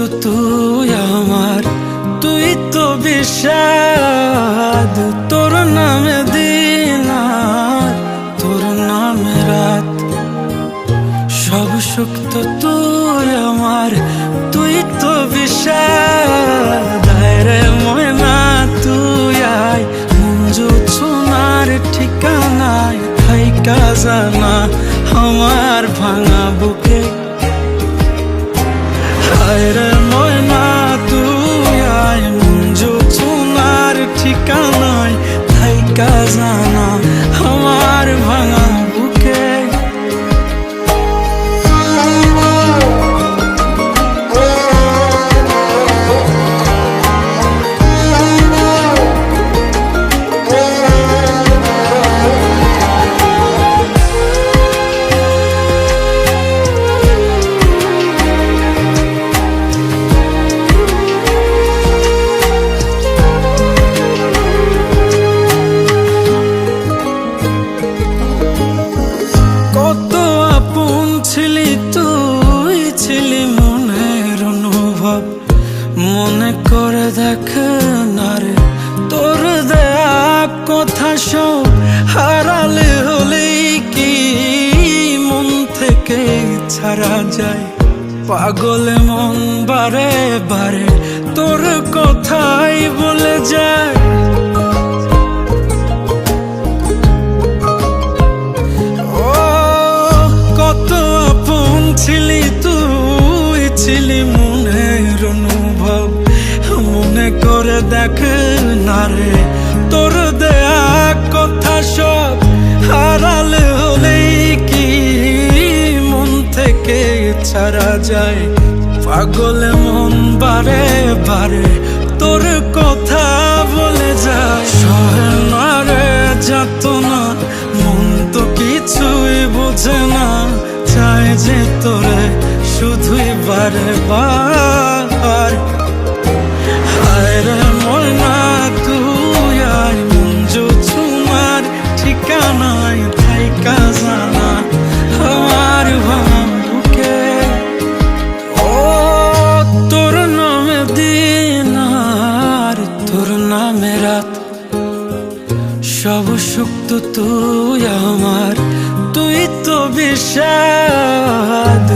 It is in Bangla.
তো তুই আমার, তুই তো বিষাদ। তোর নামে দিন আর তোর নামে রাত, সব সুখ তো তুই আমার, তুই তো বিষাদ। রে ময়না তুই আয়, মঞ্জু সোনার ঠিকানায় থাইকা জানা আমার ভাঙা বুকে। রে ময়না তুই আয়, মঞ্জু সোনার ঠিকানায় থাইকা জানা আমার ভাঙা বুকে। মনে করে দেখ না রে, তোর দেয়া কথা সব হারালে হলেই কি মন থেকে ছাড়া যায়? পাগলে মন বারে বারে তোর কথাই বলে যায়। ও কত আপন ছিলি তুই, ছিলি মনের অনুভব। মনে করে দেখ না রে, তোর দেয়া কথা সব হারালে হলেই কি মন থেকে ছাড়া যায়? পাগলে মন বারে বারে তোর কথা বলে যায়। সহে না রে যাতনা, মন তো কিছুই বোঝে না, চায় যে তোরে শুধুই বারে বার। রে ময়না তুই আয়, মঞ্জু সোনার ঠিকানায় থাইকা জানা আমার ভাঙা বুকে। ও তোর নামে দিন আর তোর নামে রাত, সব সুখ তো তুই আমার, তুই তো বিষাদ।